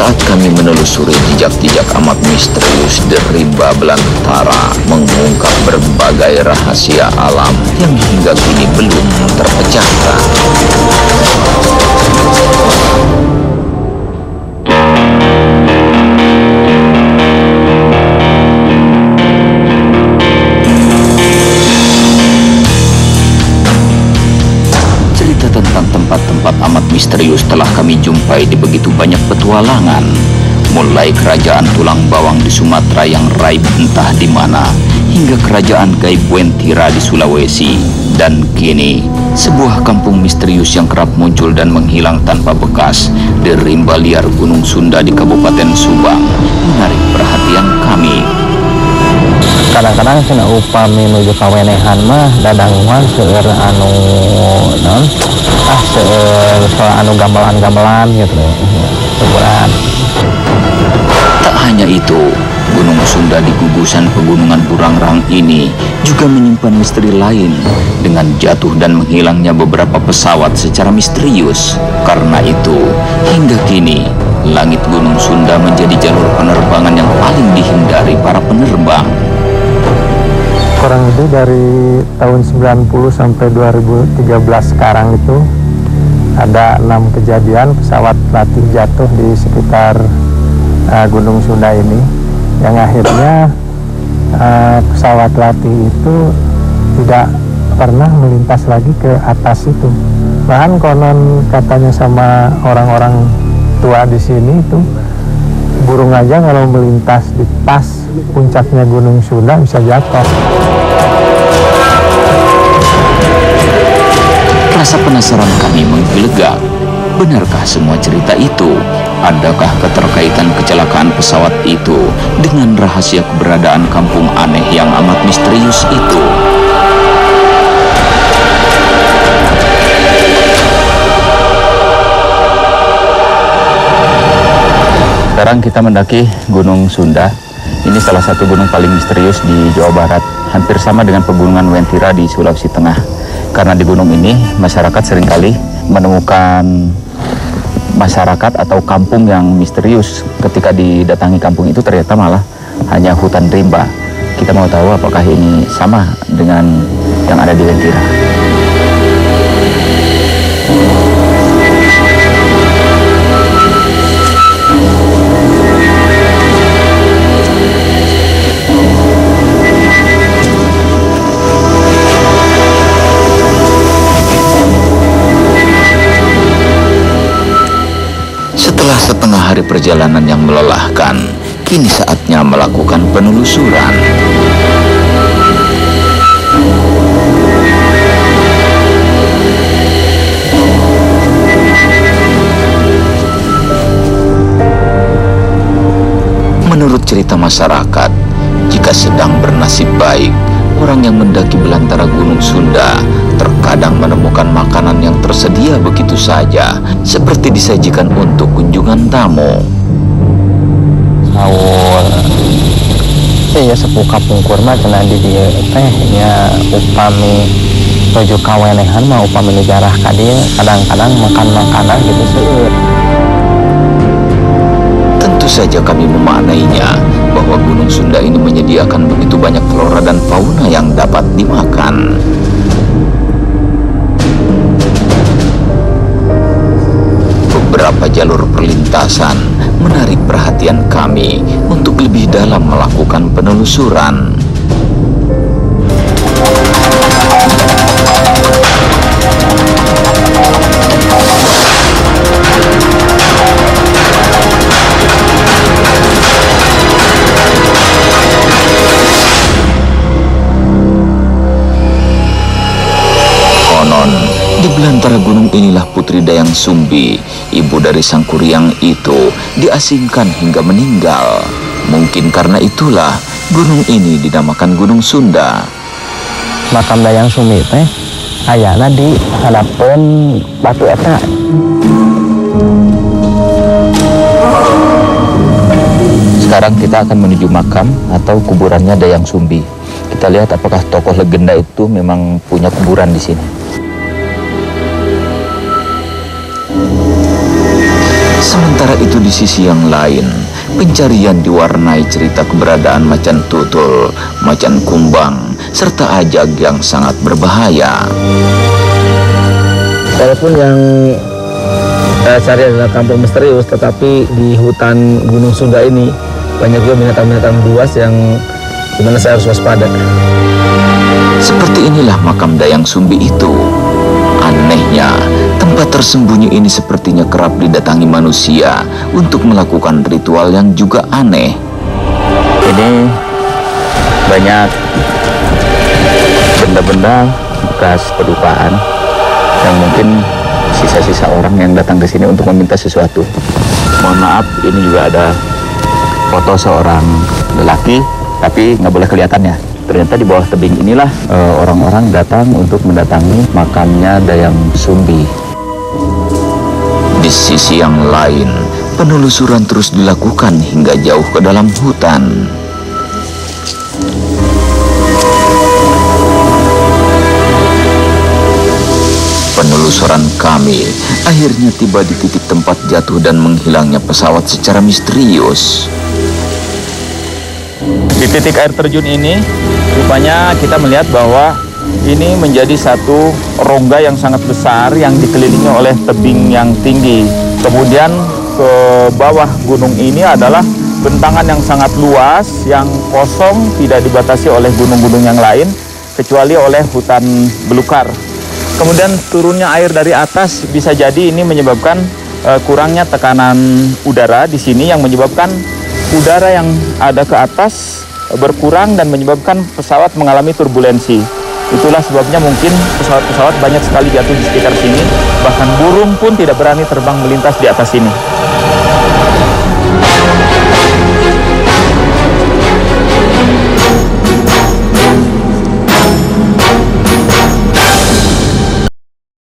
Saat kami menelusuri jejak-jejak amat misterius di rimba belantara, mengungkap berbagai rahasia alam yang hingga kini belum terpecahkan. Tentang tempat-tempat amat misterius telah kami jumpai di begitu banyak petualangan, mulai kerajaan tulang bawang di Sumatera yang raib entah di mana, hingga kerajaan gaib Wentira di Sulawesi, dan kini sebuah kampung misterius yang kerap muncul dan menghilang tanpa bekas di rimba liar Gunung Sunda di Kabupaten Subang menarik perhatian kami. Kadang-kadang cenah upami menuju kawenehan mah dadanguan seueur anu naon seueur anu gamelan-gamelan gitu ukuran. Tak hanya itu, Gunung Sunda di gugusan pegunungan Burangrang ini juga menyimpan misteri lain dengan jatuh dan menghilangnya beberapa pesawat secara misterius. Karena itu, hingga kini langit Gunung Sunda menjadi jalur penerbangan yang paling dihindari para penerbang. Kurang lebih dari tahun 90 sampai 2013 sekarang itu ada 6 kejadian pesawat latih jatuh di sekitar Gunung Sunda ini, yang akhirnya pesawat latih itu tidak pernah melintas lagi ke atas itu. Bahkan konon katanya sama orang-orang tua di sini itu, burung aja kalau melintas di pas puncaknya Gunung Sunda bisa jatuh. Rasa penasaran kami menggelegak. Benarkah semua cerita itu? Adakah keterkaitan kecelakaan pesawat itu dengan rahasia keberadaan kampung aneh yang amat misterius itu? Sekarang kita mendaki Gunung Sunda. Ini salah satu gunung paling misterius di Jawa Barat, hampir sama dengan pegunungan Wentira di Sulawesi Tengah. Karena di gunung ini masyarakat seringkali menemukan masyarakat atau kampung yang misterius. Ketika didatangi kampung itu ternyata malah hanya hutan rimba. Kita mau tahu apakah ini sama dengan yang ada di Wentira. Setelah setengah hari perjalanan yang melelahkan, kini saatnya melakukan penelusuran. Menurut cerita masyarakat, jika sedang bernasib baik, orang yang mendaki belantara Gunung Sunda terkadang menemukan makanan yang tersedia begitu saja, seperti disajikan untuk kunjungan tamu. Saur ya sepuh kapungkur mah cenah di dieu teh nya upami tujuh kawenehan mah upami jarah ka dieu kadang-kadang makan makanan gitu seueur. Tentu saja kami memaknainya bahwa Gunung Sunda ini menyediakan begitu banyak flora dan fauna yang dapat dimakan. Beberapa jalur perlintasan menarik perhatian kami untuk lebih dalam melakukan penelusuran. Di belantara gunung inilah Putri Dayang Sumbi, ibu dari sang Kuryang itu, diasingkan hingga meninggal. Mungkin karena itulah gunung ini dinamakan Gunung Sunda. Makam Dayang Sumbi teh ayana di hadapan batu eta. Sekarang kita akan menuju makam atau kuburannya Dayang Sumbi. Kita lihat apakah tokoh legenda itu memang punya kuburan di sini. Sementara itu di sisi yang lain, pencarian diwarnai cerita keberadaan macan tutul, macan kumbang, serta ajag yang sangat berbahaya. Walaupun yang cari adalah kampung misterius, tetapi di hutan Gunung Sunda ini banyak juga binatang-binatang buas yang dimana saya harus waspada. Seperti inilah makam Dayang Sumbi itu. Anehnya, tempat tersembunyi ini sepertinya kerap didatangi manusia untuk melakukan ritual yang juga aneh. Ini banyak benda-benda bekas pedupaan yang mungkin sisa-sisa orang yang datang ke sini untuk meminta sesuatu. Mohon maaf, ini juga ada foto seorang lelaki, tapi nggak boleh kelihatan ya. Ternyata di bawah tebing inilah orang-orang datang untuk mendatangi makamnya Dayang Sumbi. Di sisi yang lain, penelusuran terus dilakukan hingga jauh ke dalam hutan. Penelusuran kami akhirnya tiba di titik tempat jatuh dan menghilangnya pesawat secara misterius. Di titik air terjun ini, rupanya kita melihat bahwa ini menjadi satu rongga yang sangat besar yang dikelilingi oleh tebing yang tinggi. Kemudian ke bawah gunung ini adalah bentangan yang sangat luas, yang kosong, tidak dibatasi oleh gunung-gunung yang lain, kecuali oleh hutan belukar. Kemudian turunnya air dari atas bisa jadi ini menyebabkan kurangnya tekanan udara di sini yang menyebabkan udara yang ada ke atas berkurang dan menyebabkan pesawat mengalami turbulensi. Itulah sebabnya mungkin pesawat-pesawat banyak sekali jatuh di sekitar sini, bahkan burung pun tidak berani terbang melintas di atas sini.